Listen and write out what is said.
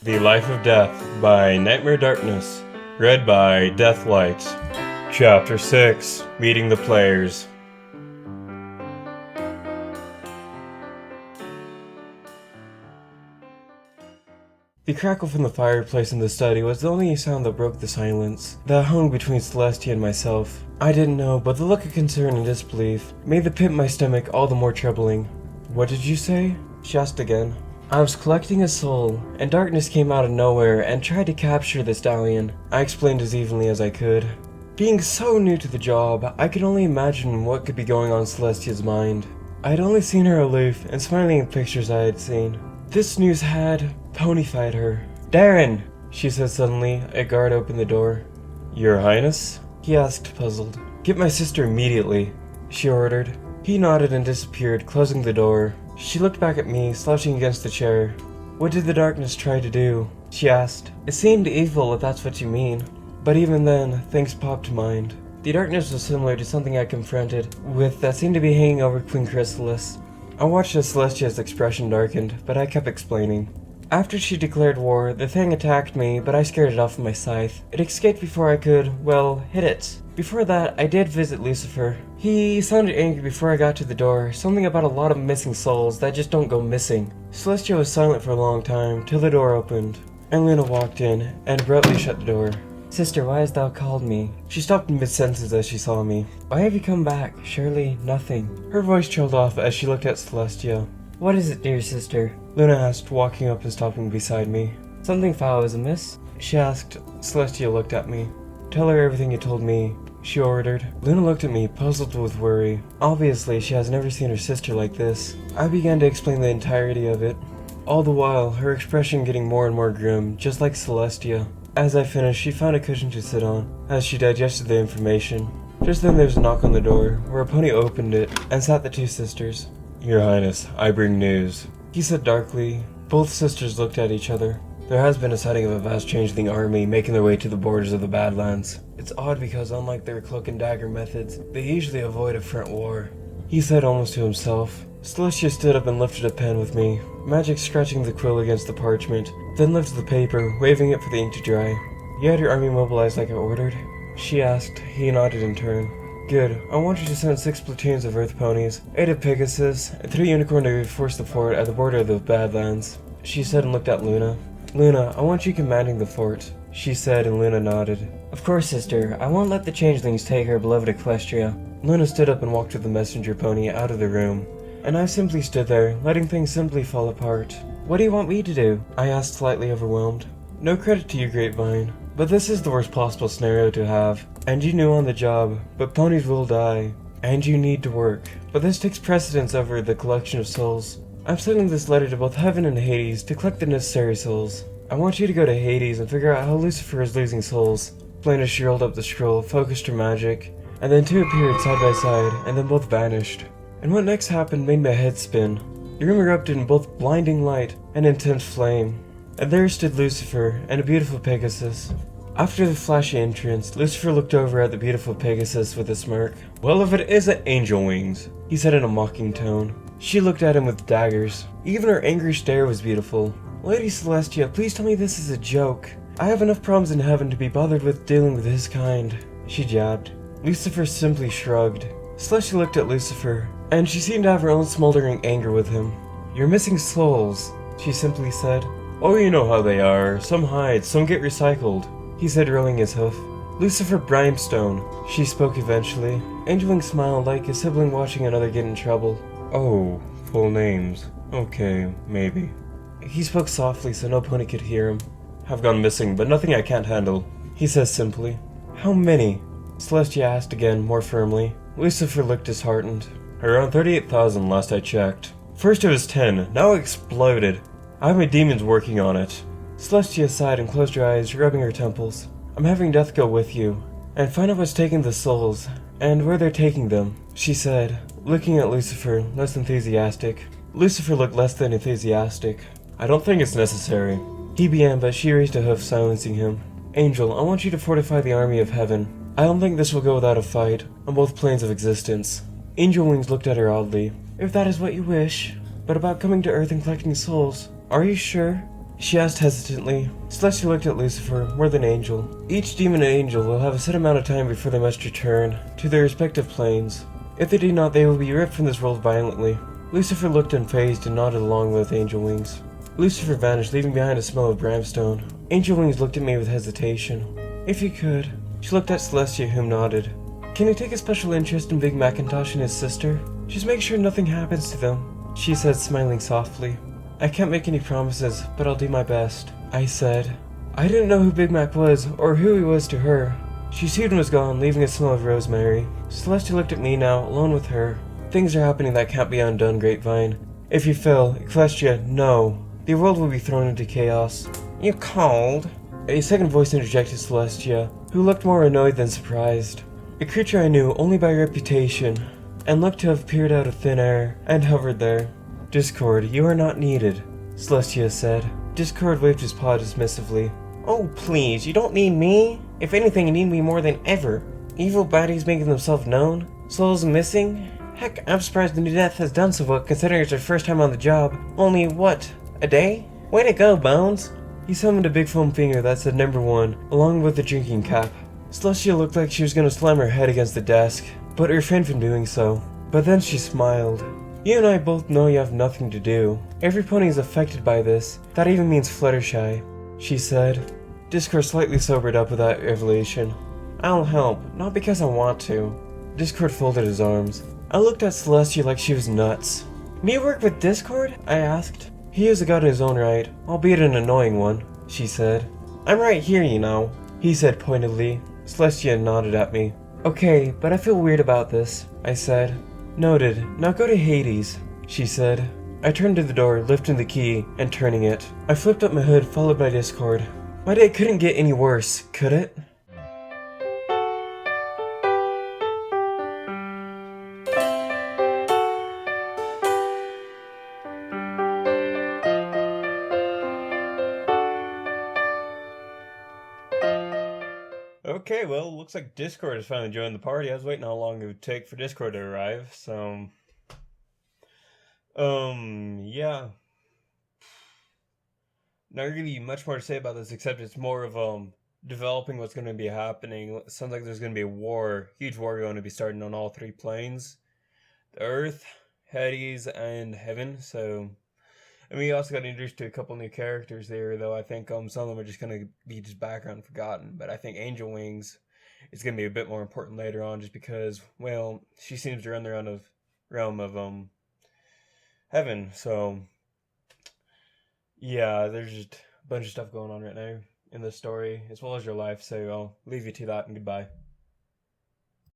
The Life of Death by Nightmare Darkness, read by Deathlight. Chapter 6, Meeting the Players. The crackle from the fireplace in the study was the only sound that broke the silence that hung between Celestia and myself. I didn't know, but the look of concern and disbelief made the pit in my stomach all the more troubling. "What did you say?" she asked again. "I was collecting a soul, and darkness came out of nowhere and tried to capture the stallion," I explained as evenly as I could. Being so new to the job, I could only imagine what could be going on in Celestia's mind. I had only seen her aloof and smiling in pictures I had seen. This news had ponyfied her. "Darren!" she said suddenly. A guard opened the door. "Your Highness?" he asked, puzzled. "Get my sister immediately," she ordered. He nodded and disappeared, closing the door. She looked back at me, slouching against the chair. "What did the darkness try to do?" she asked. "It seemed evil, if that's what you mean." But even then, things popped to mind. The darkness was similar to something I confronted with that seemed to be hanging over Queen Chrysalis. I watched as Celestia's expression darkened, but I kept explaining. After she declared war, the thing attacked me, but I scared it off with my scythe. It escaped before I could, well, hit it. Before that, I did visit Lucifer. He sounded angry before I got to the door, something about a lot of missing souls that just don't go missing. Celestia was silent for a long time, till the door opened, and Luna walked in, and abruptly shut the door. "Sister, why hast thou called me?" She stopped in mid-sentence as she saw me. "Why have you come back? Surely nothing." Her voice trailed off as she looked at Celestia. "What is it, dear sister?" Luna asked, walking up and stopping beside me. "Something foul is amiss?" she asked. Celestia looked at me. "Tell her everything you told me," she ordered. Luna looked at me, puzzled with worry. Obviously, she has never seen her sister like this. I began to explain the entirety of it. All the while, her expression getting more and more grim, just like Celestia. As I finished, she found a cushion to sit on, as she digested the information. Just then there was a knock on the door, where a pony opened it, and sat the two sisters. "Your Highness, I bring news," he said darkly. Both sisters looked at each other. "There has been a sighting of a vast change in the army, making their way to the borders of the Badlands. It's odd because unlike their cloak and dagger methods, they usually avoid a front war," he said almost to himself. Celestia stood up and lifted a pen with me, magic scratching the quill against the parchment, then lifted the paper, waving it for the ink to dry. "You had your army mobilized like I ordered?" she asked. He nodded in turn. "Good. I want you to send 6 platoons of Earth ponies, 8 of Pegasus, and 3 Unicorn to reinforce the fort at the border of the Badlands," she said and looked at Luna. "Luna, I want you commanding the fort," she said, and Luna nodded. "Of course, sister. I won't let the changelings take her beloved Equestria." Luna stood up and walked with the messenger pony out of the room, and I simply stood there, letting things simply fall apart. "What do you want me to do?" I asked, slightly overwhelmed. "No credit to you, Grapevine, but this is the worst possible scenario to have, and you knew on the job, but ponies will die, and you need to work. But this takes precedence over the collection of souls. I'm sending this letter to both Heaven and Hades to collect the necessary souls. I want you to go to Hades and figure out how Lucifer is losing souls." Plain as she rolled up the scroll, focused her magic, and then 2 appeared side by side, and then both vanished. And what next happened made my head spin. The room erupted in both blinding light and intense flame, and there stood Lucifer and a beautiful Pegasus. After the flashy entrance, Lucifer looked over at the beautiful Pegasus with a smirk. "Well, if it isn't angel wings," he said in a mocking tone. She looked at him with daggers. Even her angry stare was beautiful. "Lady Celestia, please tell me this is a joke. I have enough problems in heaven to be bothered with dealing with his kind," she jabbed. Lucifer simply shrugged. Celestia looked at Lucifer, and she seemed to have her own smoldering anger with him. "You're missing souls," she simply said. "Oh, you know how they are. Some hide, some get recycled," he said, rolling his hoof. "Lucifer Brimstone," she spoke eventually. Angeling smiled like a sibling watching another get in trouble. "Oh, full names. Okay, maybe." He spoke softly so no pony could hear him. "Have gone missing, but nothing I can't handle," he says simply. "How many?" Celestia asked again, more firmly. Lucifer looked disheartened. "Around 38,000 last I checked. First it was 10, now it exploded. I have my demons working on it." Celestia sighed and closed her eyes, rubbing her temples. "I'm having Death go with you, and find out what's taking the souls, and where they're taking them," she said, looking at Lucifer, less enthusiastic. Lucifer looked less than enthusiastic. "I don't think it's necessary," he began, but she raised a hoof, silencing him. "Angel, I want you to fortify the army of heaven. I don't think this will go without a fight, on both planes of existence." Angel Wings looked at her oddly. "If that is what you wish. But about coming to Earth and collecting souls, are you sure?" She asked hesitantly. Celestia looked at Lucifer, more than Angel. Each demon and angel will have a set amount of time before they must return to their respective planes. If they do not, they will be ripped from this world violently. Lucifer looked unfazed and nodded along with Angel Wings. Lucifer vanished, leaving behind a smell of brimstone. Angel Wings looked at me with hesitation. If you could. She looked at Celestia, whom nodded. Can you take a special interest in Big Macintosh and his sister? Just make sure nothing happens to them, she said, smiling softly. I can't make any promises, but I'll do my best, I said. I didn't know who Big Mac was, or who he was to her. She soon was gone, leaving a smell of rosemary. Celestia looked at me now, alone with her. Things are happening that can't be undone, Grapevine. If you fail, Celestia, no. The world will be thrown into chaos. You cold? A second voice interjected Celestia, who looked more annoyed than surprised. A creature I knew only by reputation, and looked to have peered out of thin air, and hovered there. Discord, you are not needed, Celestia said. Discord waved his paw dismissively. Oh please, you don't need me? If anything, you need me more than ever. Evil baddies making themselves known? Souls missing? Heck, I'm surprised the new death has done so well considering it's her first time on the job. Only, what, a day? Way to go, Bones! He summoned a big foam finger that said number 1, along with a drinking cap. Celestia looked like she was going to slam her head against the desk, but refrained from doing so. But then she smiled. You and I both know you have nothing to do. Every pony is affected by this. That even means Fluttershy, she said. Discord slightly sobered up with that revelation. I'll help, not because I want to. Discord folded his arms. I looked at Celestia like she was nuts. Me work with Discord? I asked. He is a god in his own right, albeit an annoying one, she said. I'm right here, you know, he said pointedly. Celestia nodded at me. Okay, but I feel weird about this, I said. Noted. Now go to Hades, she said. I turned to the door, lifting the key, and turning it. I flipped up my hood, followed by Discord. My day couldn't get any worse, could it? Okay, well, looks like Discord has finally joined the party. I was waiting how long it would take for Discord to arrive, so... yeah. Not really much more to say about this, except it's more of, developing what's going to be happening. It sounds like there's going to be a war, huge war going to be starting on all 3 planes. The Earth, Hades, and Heaven, so... And we also got introduced to a couple new characters there, though I think some of them are just going to be just background forgotten. But I think Angel Wings is going to be a bit more important later on just because, well, she seems to run the realm of Heaven. So, yeah, there's just a bunch of stuff going on right now in the story, as well as your life. So I'll leave you to that and goodbye.